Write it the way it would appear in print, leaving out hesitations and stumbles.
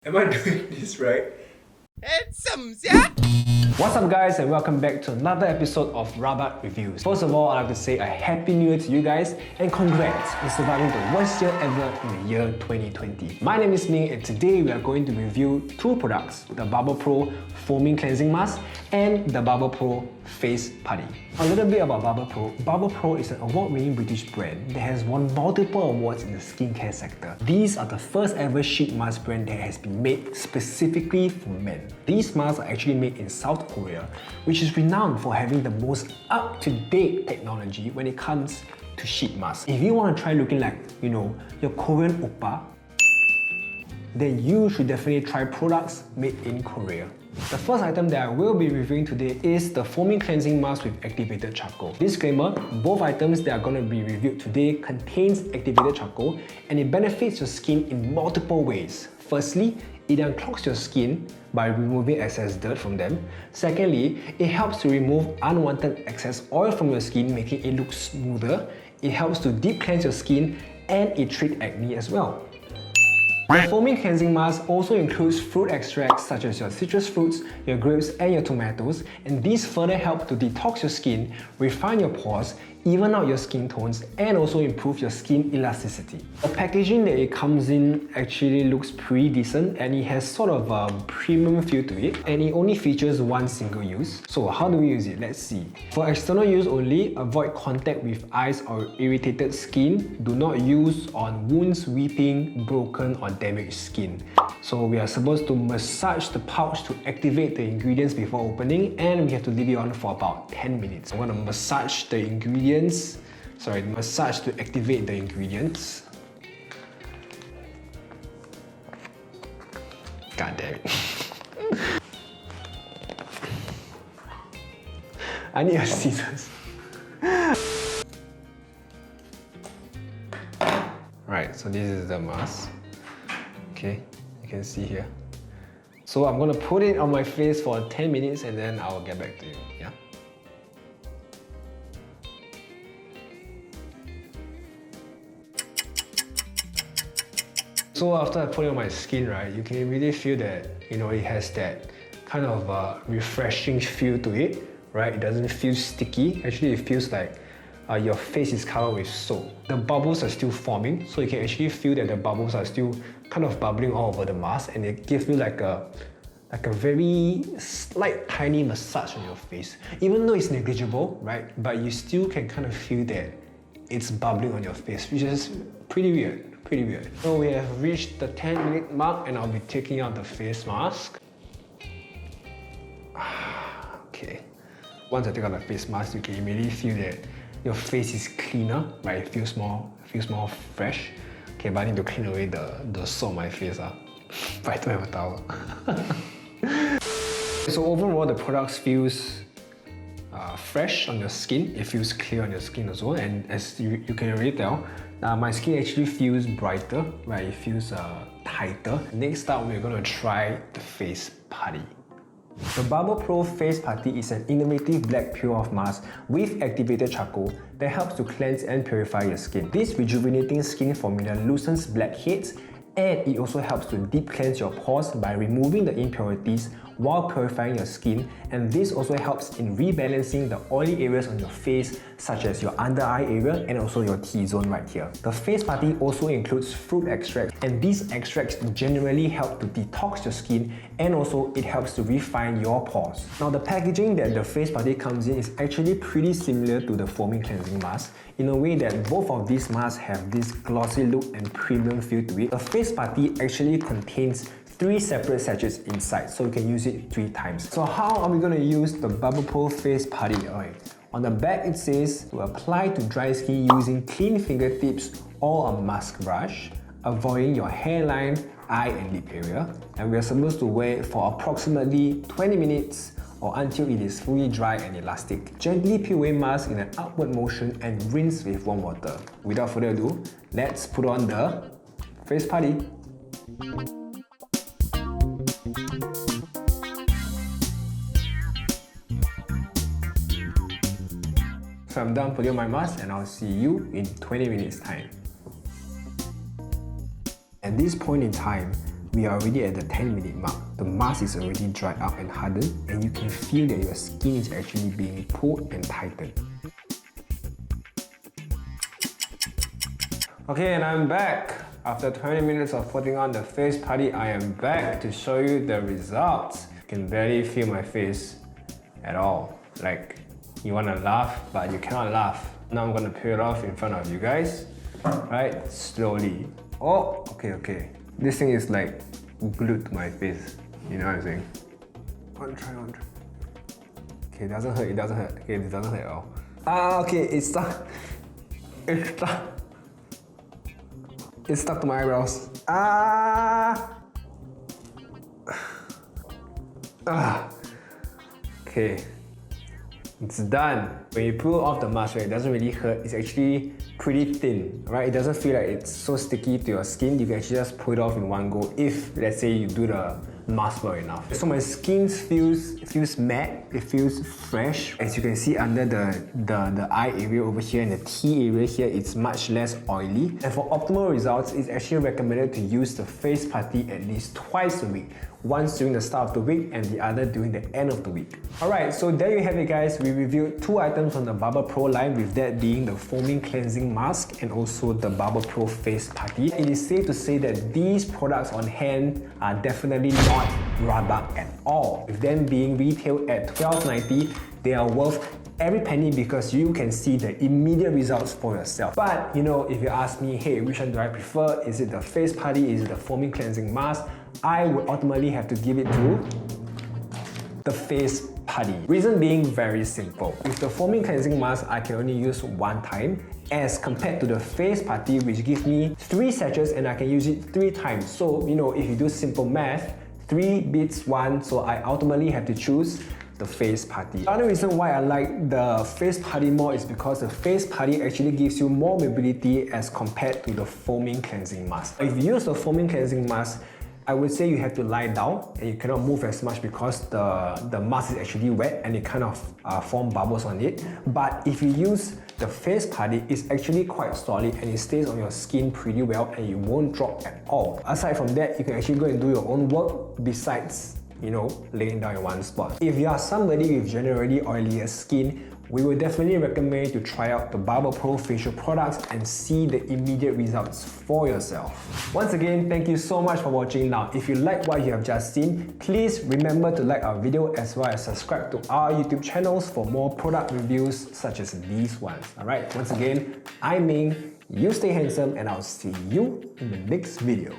Am I doing this right? Hensem, yeah? What's up guys, and welcome back to another episode of Rabak Reviews. First of all, I'd like to say a happy new year to you guys and congrats on surviving the worst year ever in the year 2020. My name is Ning and today we are going to review two products, the BARBER PRO Foaming Cleansing Mask and the BARBER PRO Face Putty. A little bit about BARBER Pro. BARBER Pro is an award-winning British brand that has won multiple awards in the skincare sector. These are the first ever sheet mask brand that has been made specifically for men. These masks are actually made in South Korea, which is renowned for having the most up-to-date technology when it comes to sheet masks. If you want to try looking like, your Korean oppa, then you should definitely try products made in Korea. The first item that I will be reviewing today is the Foaming Cleansing Mask with Activated Charcoal. Disclaimer, both items that are going to be reviewed today contains activated charcoal and it benefits your skin in multiple ways. Firstly, it unclogs your skin by removing excess dirt from them. Secondly, it helps to remove unwanted excess oil from your skin, making it look smoother. It helps to deep cleanse your skin and it treats acne as well. The foaming cleansing mask also includes fruit extracts such as your citrus fruits, your grapes and your tomatoes, and these further help to detox your skin, refine your pores, even out your skin tones, and also improve your skin elasticity. The packaging that it comes in actually looks pretty decent and it has sort of a premium feel to it, and it only features one single use. So how do we use it? Let's see. For external use only, avoid contact with eyes or irritated skin. Do not use on wounds, weeping, broken or damaged skin. So we are supposed to massage the pouch to activate the ingredients before opening, and we have to leave it on for about 10 minutes. I'm going to massage to activate the ingredients. God damn it. I need a scissors. Right, so this is the mask. Okay, you can see here. So I'm gonna put it on my face for 10 minutes and then I'll get back to you, yeah? So after I put it on my skin, right, you can really feel that, it has that kind of refreshing feel to it, right? It doesn't feel sticky. Actually, it feels like your face is covered with soap. The bubbles are still forming, so you can actually feel that the bubbles are still kind of bubbling all over the mask, and it gives you like a very slight tiny massage on your face. Even though it's negligible, right? But you still can kind of feel that it's bubbling on your face, which is pretty weird. So we have reached the 10-minute mark and I'll be taking out the face mask. Okay. Once I take out the face mask, you can immediately feel that your face is cleaner, right? It feels more fresh. Okay, but I need to clean away the soap on my face. But I don't have a towel. So overall, the product feels fresh on your skin. It feels clear on your skin as well. And as you can already tell, my skin actually feels brighter, right? It feels tighter. Next up, we're gonna try the face putty. The BARBER PRO Face Putty is an innovative black peel-off mask with activated charcoal that helps to cleanse and purify your skin. This rejuvenating skin formula loosens blackheads, and it also helps to deep cleanse your pores by removing the impurities while purifying your skin, and this also helps in rebalancing the oily areas on your face such as your under eye area and also your T-zone right here. The face putty also includes fruit extracts, and these extracts generally help to detox your skin, and also it helps to refine your pores. Now the packaging that the face putty comes in is actually pretty similar to the foaming cleansing mask in a way that both of these masks have this glossy look and premium feel to it. The face putty actually contains 3 separate sachets inside, so you can use it 3 times. So how are we going to use the BARBER PRO Face Putty? Alright, on the back it says to apply to dry skin using clean fingertips or a mask brush, avoiding your hairline, eye and lip area. And we are supposed to wear it for approximately 20 minutes or until it is fully dry and elastic. Gently peel away mask in an upward motion and rinse with warm water. Without further ado, let's put on the face putty. So I'm done putting on my mask and I'll see you in 20 minutes time. At this point in time, we are already at the 10-minute mark. The mask is already dried up and hardened, and you can feel that your skin is actually being pulled and tightened. Okay, and I'm back. After 20 minutes of putting on the face putty, I am back to show you the results. You can barely feel my face at all. Like, you wanna laugh, but you cannot laugh. Now I'm gonna peel it off in front of you guys. Right, slowly. Oh, okay. This thing is like glued to my face. You know what I'm saying? One try. Okay, it doesn't hurt. Okay, it doesn't hurt at all. Okay, it's stuck. It's stuck to my eyebrows. Okay. It's done. When you pull off the mask, right, it doesn't really hurt. It's actually pretty thin, right? It doesn't feel like it's so sticky to your skin. You can actually just pull it off in one go if, let's say, you do the mask well enough. So my skin feels matte. It feels fresh. As you can see under the eye area over here and the T area here, it's much less oily. And for optimal results, it's actually recommended to use the face putty at least twice a week. Once during the start of the week and the other during the end of the week. Alright, so there you have it guys. We reviewed 2 items on the BARBER PRO line, with that being the foaming cleansing mask and also the BARBER PRO Face Putty. It is safe to say that these products on hand are definitely not Rabak at all. With them being retailed at $12.90, they are worth every penny because you can see the immediate results for yourself. But you know, if you ask me, hey, which one do I prefer? Is it the face putty? Is it the foaming cleansing mask? I would ultimately have to give it to the face putty. Reason being very simple. With the foaming cleansing mask, I can only use one time, as compared to the face putty, which gives me 3 sachets and I can use it 3 times. So, you know, if you do simple math, 3 beats 1, so I ultimately have to choose the face putty. The other reason why I like the face putty more is because the face putty actually gives you more mobility as compared to the foaming cleansing mask. If you use the foaming cleansing mask, I would say you have to lie down and you cannot move as much because the mask is actually wet and it kind of form bubbles on it. But if you use the face putty, it's actually quite solid and it stays on your skin pretty well and it won't drop at all. Aside from that, you can actually go and do your own work besides, you know, laying down in one spot. If you are somebody with generally oilier skin, we would definitely recommend you to try out the BARBER PRO facial products and see the immediate results for yourself. Once again, thank you so much for watching. Now, if you like what you have just seen, please remember to like our video as well as subscribe to our YouTube channels for more product reviews such as these ones. Alright, once again, I'm Ming, you stay handsome, and I'll see you in the next video.